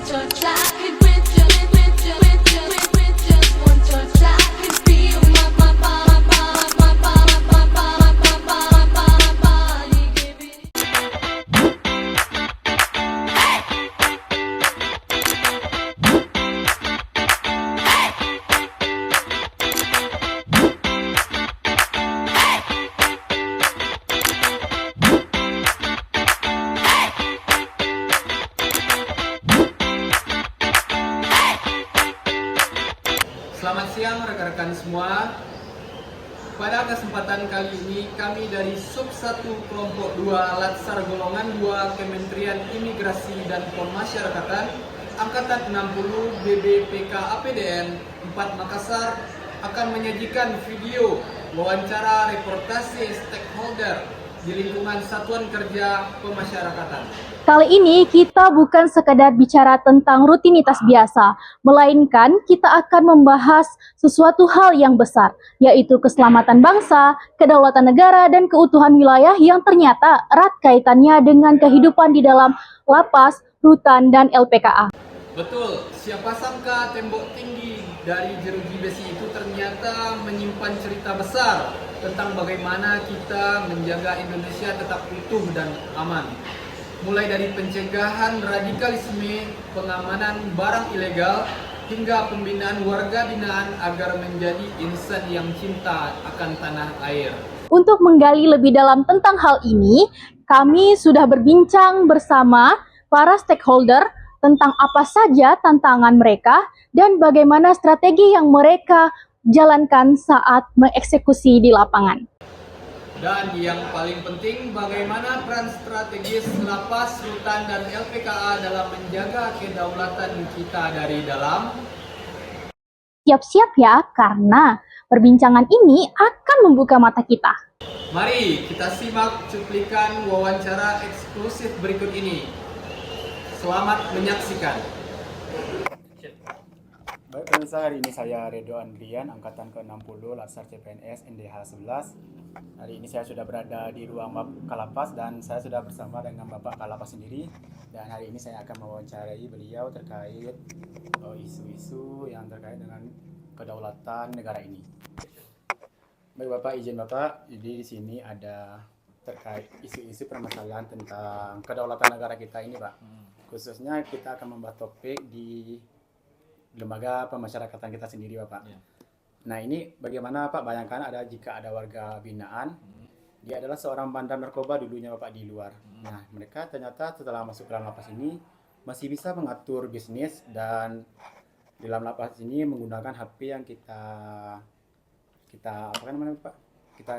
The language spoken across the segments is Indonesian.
touch, I could with just one touch, I could feel my body giving. Selamat siang rekan-rekan semua. Pada kesempatan kali ini kami dari Sub 1 Kelompok 2 Latsar Golongan 2 Kementerian Imigrasi dan Pemasyarakatan Angkatan 60 BBPK APDN 4 Makassar akan menyajikan video wawancara reportase stakeholder di lingkungan Satuan Kerja Pemasyarakatan. Kali ini kita bukan sekadar bicara tentang rutinitas biasa, melainkan kita akan membahas sesuatu hal yang besar, yaitu keselamatan bangsa, kedaulatan negara, dan keutuhan wilayah yang ternyata erat kaitannya dengan kehidupan di dalam lapas, rutan, dan LPKA. Betul, siapa sangka tembok tinggi dari jeruji besi itu ternyata menyimpan cerita besar tentang bagaimana kita menjaga Indonesia tetap utuh dan aman. Mulai dari pencegahan radikalisme, pengamanan barang ilegal, hingga pembinaan warga binaan agar menjadi insan yang cinta akan tanah air. Untuk menggali lebih dalam tentang hal ini, kami sudah berbincang bersama para stakeholder tentang apa saja tantangan mereka dan bagaimana strategi yang mereka jalankan saat mengeksekusi di lapangan. Dan yang paling penting, bagaimana peran strategis lapas, rutan, dan LPKA dalam menjaga kedaulatan kita dari dalam. Siap-siap ya, karena perbincangan ini akan membuka mata kita. Mari kita simak cuplikan wawancara eksklusif berikut ini. Selamat menyaksikan. Baik pemirsa, hari ini saya Redo Andrian, Angkatan ke-60 Latsar CPNS NDH 11. Hari ini saya sudah berada di ruang Kalapas dan saya sudah bersama dengan Bapak Kalapas sendiri. Dan hari ini saya akan mewawancarai beliau terkait isu-isu yang terkait dengan kedaulatan negara ini. Baik Bapak, izin Bapak, jadi di sini ada terkait isu-isu permasalahan tentang kedaulatan negara kita ini Pak. Khususnya kita akan membahas topik di lembaga pemasyarakatan kita sendiri Bapak. Ya. Nah ini bagaimana Pak, bayangkan jika ada warga binaan, dia adalah seorang bandar narkoba dulunya Bapak di luar. Nah mereka ternyata setelah masuk ke dalam lapas ini masih bisa mengatur bisnis dan di dalam lapas ini menggunakan HP yang kita apa namanya Pak? Kita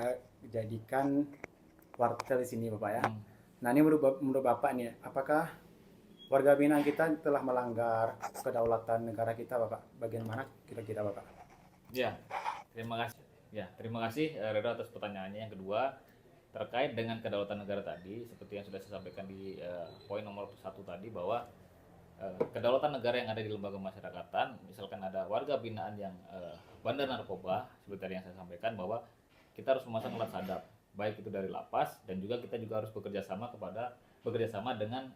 jadikan wartel di sini Bapak ya. Nah ini menurut Bapak nih, apakah warga binaan kita telah melanggar kedaulatan negara kita Bapak? Bagaimana kira-kira Bapak? Ya, terima kasih. Ya, terima kasih Redo atas pertanyaannya. Yang kedua, terkait dengan kedaulatan negara tadi, seperti yang sudah saya sampaikan di poin nomor 1 tadi, bahwa kedaulatan negara yang ada di lembaga masyarakatan, misalkan ada warga binaan yang bandar narkoba, seperti tadi yang saya sampaikan, bahwa kita harus memasang alat sadap, baik itu dari lapas dan juga kita juga harus bekerja sama dengan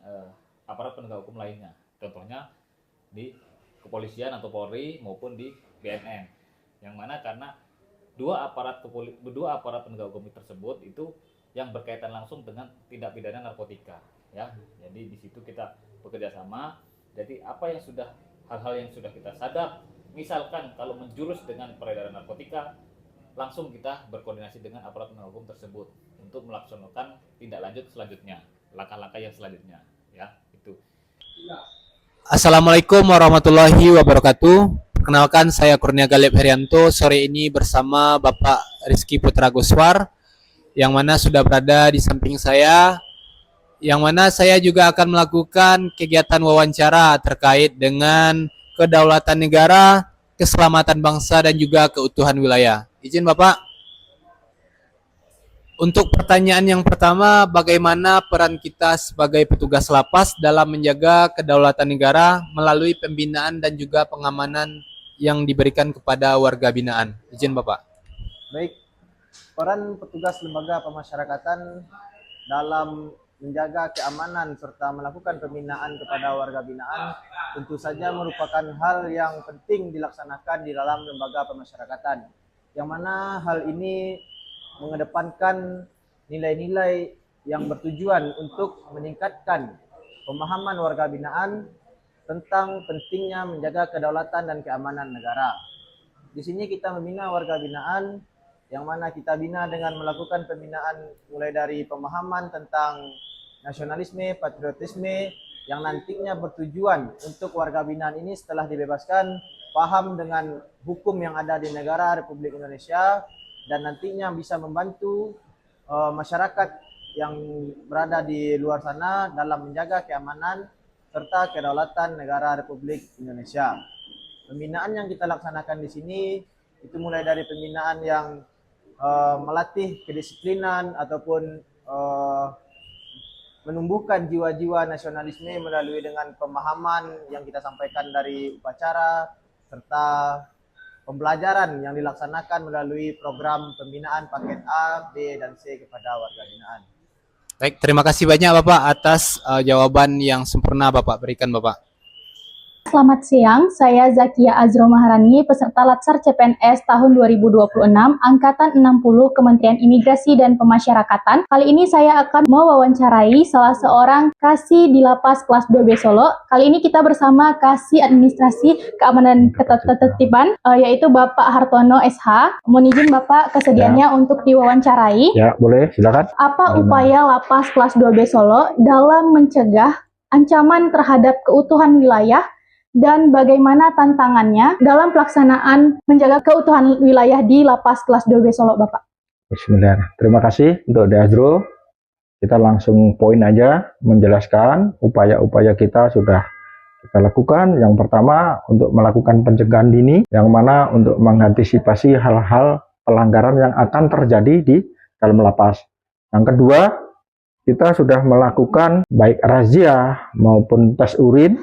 aparat penegak hukum lainnya. Contohnya di kepolisian atau Polri maupun di BNN. Yang mana karena dua aparat penegak hukum tersebut itu yang berkaitan langsung dengan tindak pidana narkotika, ya. Jadi di situ kita bekerja sama. Jadi hal-hal yang sudah kita sadap, misalkan kalau menjurus dengan peredaran narkotika, langsung kita berkoordinasi dengan aparat penegak hukum tersebut untuk melaksanakan tindak lanjut selanjutnya, langkah-langkah yang selanjutnya, ya. Itu. Assalamualaikum warahmatullahi wabarakatuh. Perkenalkan, saya Kurnia Galib Herianto. Sore ini bersama Bapak Rizky Putra Guswar, yang mana sudah berada di samping saya, yang mana saya juga akan melakukan kegiatan wawancara terkait dengan kedaulatan negara, keselamatan bangsa, dan juga keutuhan wilayah. Izin Bapak. Untuk pertanyaan yang pertama, bagaimana peran kita sebagai petugas lapas dalam menjaga kedaulatan negara melalui pembinaan dan juga pengamanan yang diberikan kepada warga binaan? Izin Bapak. Baik, peran petugas lembaga pemasyarakatan dalam menjaga keamanan serta melakukan pembinaan kepada warga binaan tentu saja merupakan hal yang penting dilaksanakan di dalam lembaga pemasyarakatan. Yang mana hal ini mengedepankan nilai-nilai yang bertujuan untuk meningkatkan pemahaman warga binaan tentang pentingnya menjaga kedaulatan dan keamanan negara. Di sini kita membina warga binaan yang mana kita bina dengan melakukan pembinaan mulai dari pemahaman tentang nasionalisme, patriotisme yang nantinya bertujuan untuk warga binaan ini setelah dibebaskan paham dengan hukum yang ada di negara Republik Indonesia dan nantinya bisa membantu masyarakat yang berada di luar sana dalam menjaga keamanan serta kedaulatan negara Republik Indonesia. Pembinaan yang kita laksanakan di sini itu mulai dari pembinaan yang melatih kedisiplinan ataupun menumbuhkan jiwa-jiwa nasionalisme melalui dengan pemahaman yang kita sampaikan dari upacara serta pembelajaran yang dilaksanakan melalui program pembinaan paket A, B, dan C kepada warga binaan. Baik, terima kasih banyak Bapak atas jawaban yang sempurna Bapak berikan Bapak. Selamat siang, saya Zakia Azro Maharani, peserta Latsar CPNS tahun 2026, Angkatan 60 Kementerian Imigrasi dan Pemasyarakatan. Kali ini saya akan mewawancarai salah seorang Kasih di Lapas kelas 2B Solo. Kali ini kita bersama Kasih Administrasi Keamanan Ketertiban, yaitu Bapak Hartono SH. Mohon izin Bapak kesediaannya untuk diwawancarai. Ya, boleh, silakan. Apa upaya Lapas kelas 2B Solo dalam mencegah ancaman terhadap keutuhan wilayah dan bagaimana tantangannya dalam pelaksanaan menjaga keutuhan wilayah di Lapas kelas 2B Solo, Bapak? Bismillah. Terima kasih untuk Azro. Kita langsung poin aja menjelaskan upaya-upaya kita sudah kita lakukan. Yang pertama untuk melakukan pencegahan dini, yang mana untuk mengantisipasi hal-hal pelanggaran yang akan terjadi di dalam lapas. Yang kedua, kita sudah melakukan baik razia maupun tes urin.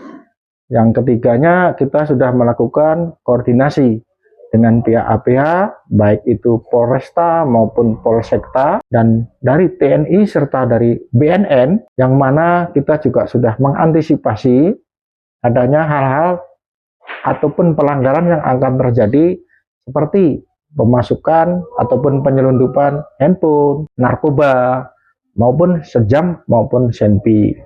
Yang ketiganya, kita sudah melakukan koordinasi dengan pihak APH, baik itu Polresta maupun Polsekta, dan dari TNI serta dari BNN, yang mana kita juga sudah mengantisipasi adanya hal-hal ataupun pelanggaran yang akan terjadi seperti pemasukan ataupun penyelundupan handphone, narkoba, maupun sejam maupun senpi.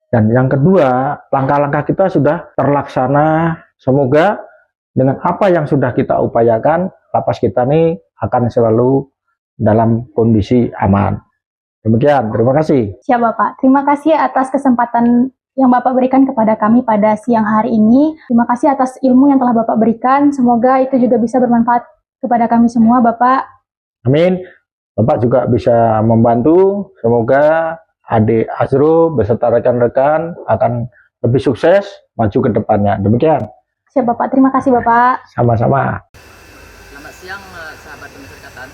Dan yang kedua, langkah-langkah kita sudah terlaksana. Semoga dengan apa yang sudah kita upayakan, lapas kita ini akan selalu dalam kondisi aman. Demikian, terima kasih. Siap Bapak, terima kasih atas kesempatan yang Bapak berikan kepada kami pada siang hari ini. Terima kasih atas ilmu yang telah Bapak berikan. Semoga itu juga bisa bermanfaat kepada kami semua, Bapak. Amin. Bapak juga bisa membantu. Semoga Adik Azro beserta rekan-rekan akan lebih sukses maju ke depannya. Demikian. Siap Bapak, terima kasih Bapak. Sama-sama. Selamat siang sahabat pemasyarakatan.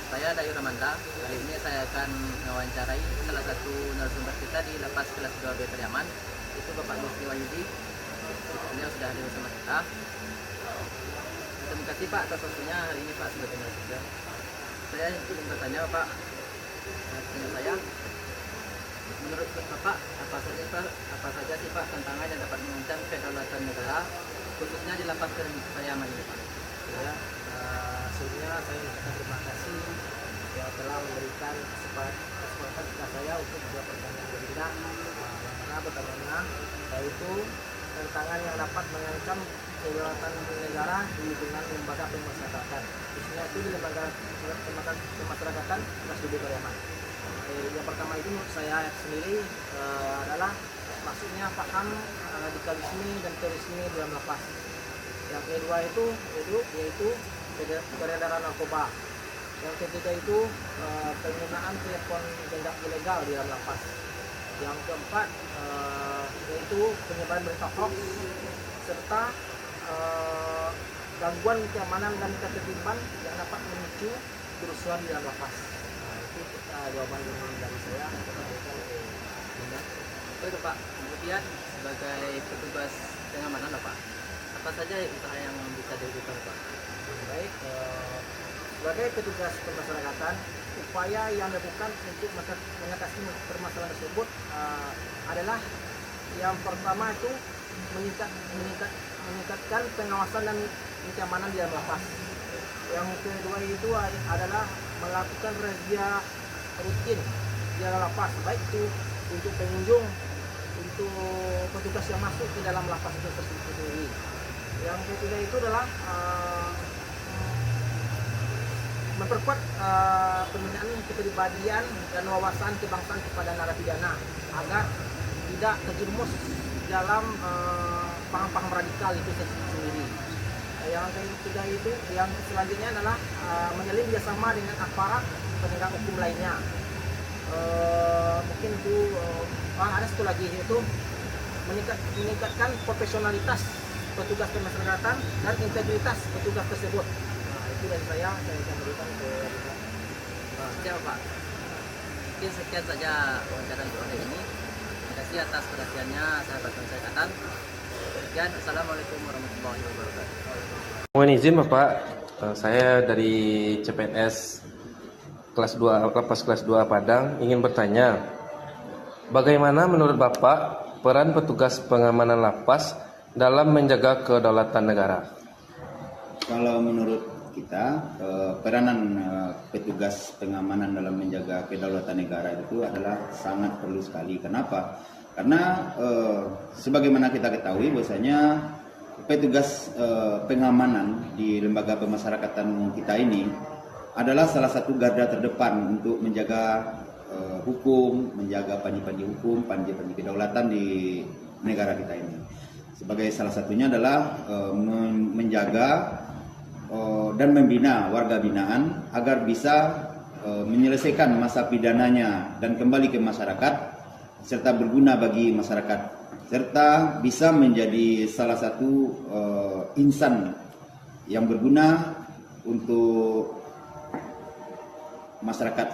Saya Dayu Ramanda. Kali ini saya akan mewawancarai salah satu narasumber kita di Lapas kelas 2B Pariaman, itu Bapak Musni Wahyudi. Beliau sudah hadir bersama kita. Terima kasih Pak atas waktunya hari ini Pak sebagai narasumber. Saya ingin bertanya Pak, saya menurut Bapak apa saja sih Pak tantangan yang dapat mengancam kedaulatan negara khususnya di Lapas Pariaman ini Pak? Ya, sebelumnya saya mengucapkan terima kasih yang telah memberikan kesempatan kepada saya untuk menjawab pertanyaan berikutnya. Yang mana pertanyaannya yaitu tantangan yang dapat mengancam kedaulatan negara di lingkungan lembaga pemasyarakatan, khususnya itu di lembaga pemasyarakatan kelas 2B Pariaman. Yang pertama itu menurut saya sendiri adalah maksudnya paham radikalisme dan terorisme dalam lapas. Yang kedua yaitu peredaran narkoba. Yang ketiga itu penggunaan telepon genggam ilegal di dalam lapas. Yang keempat yaitu penyebaran berita hoax serta gangguan keamanan dan ketertiban yang dapat memicu kerusuhan di dalam lapas. Itu jawaban dari saya. Oke Pak, kemudian sebagai petugas pengamanan Pak, apa saja usaha yang bisa dilakukan Pak? Baik, sebagai petugas pemasyarakatan upaya yang dilakukan untuk mengatasi permasalahan tersebut adalah yang pertama itu meningkatkan pengawasan dan keamanan di dalam lapas. Yang kedua itu adalah melakukan razia rutin di dalam lapas, baik itu untuk pengunjung, untuk petugas yang masuk ke dalam lapas itu sendiri. Yang ketiga itu adalah memperkuat pembinaan kepribadian dan wawasan kebangsaan kepada narapidana agar tidak terjerumus dalam paham-paham radikal itu sendiri. Yang ketiga itu, yang selanjutnya adalah menjalin kerjasama dengan aparat penegak hukum lainnya. Mungkin itu ada satu lagi, yaitu meningkatkan profesionalitas petugas pemasyarakatan dan integritas petugas tersebut. Itu dari saya akan berikan ke Siap Pak. Mungkin sekian saja wawancara untuk hari ini. Terima kasih atas perhatiannya sahabat pemasyarakatan. Sekian, Assalamualaikum warahmatullahi wabarakatuh. Mohon izin Bapak, saya dari CPNS kelas 2, lapas kelas 2 Padang ingin bertanya, bagaimana menurut Bapak peran petugas pengamanan lapas dalam menjaga kedaulatan negara? Kalau menurut kita, peranan petugas pengamanan dalam menjaga kedaulatan negara itu adalah sangat perlu sekali. Kenapa? Karena sebagaimana kita ketahui bahwasanya petugas pengamanan di lembaga pemasyarakatan kita ini adalah salah satu garda terdepan untuk menjaga hukum, menjaga panji-panji hukum, panji-panji kedaulatan di negara kita ini. Sebagai salah satunya adalah menjaga dan membina warga binaan agar bisa menyelesaikan masa pidananya dan kembali ke masyarakat serta berguna bagi masyarakat, serta bisa menjadi salah satu insan yang berguna untuk masyarakat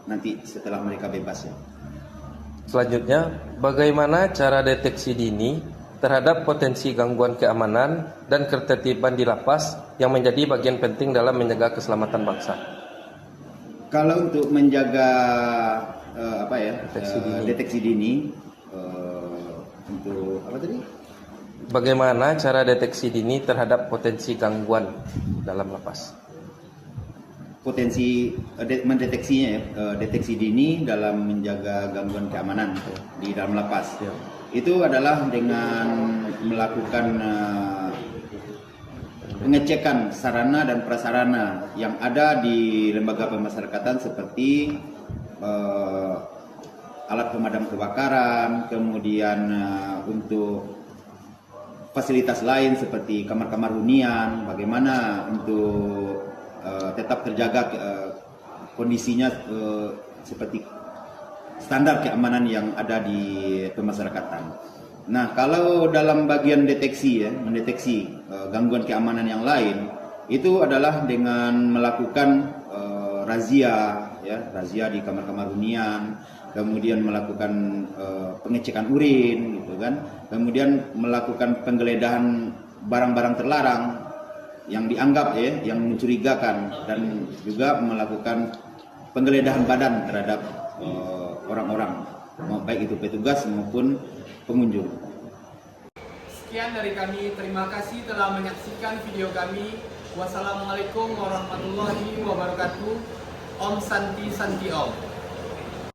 nanti setelah mereka bebas ya. Selanjutnya, bagaimana cara deteksi dini terhadap potensi gangguan keamanan dan ketertiban di lapas yang menjadi bagian penting dalam menjaga keselamatan bangsa? Kalau untuk menjaga deteksi dini, untuk apa tadi? Bagaimana cara deteksi dini terhadap potensi gangguan dalam lapas? Potensi mendeteksinya ya, deteksi dini dalam menjaga gangguan keamanan di dalam lapas. Ya. Itu adalah dengan melakukan pengecekan sarana dan prasarana yang ada di lembaga pemasyarakatan seperti alat pemadam kebakaran, kemudian untuk fasilitas lain seperti kamar-kamar hunian, bagaimana untuk tetap terjaga kondisinya seperti standar keamanan yang ada di pemasyarakatan. Nah, kalau dalam bagian deteksi ya, mendeteksi gangguan keamanan yang lain, itu adalah dengan melakukan razia di kamar-kamar hunian, kemudian melakukan pengecekan urin gitu kan, kemudian melakukan penggeledahan barang-barang terlarang yang dianggap yang mencurigakan, dan juga melakukan penggeledahan badan terhadap orang-orang, baik itu petugas maupun pengunjung. Sekian dari kami, terima kasih telah menyaksikan video kami. Wassalamualaikum warahmatullahi wabarakatuh. Om Santi Santi Om.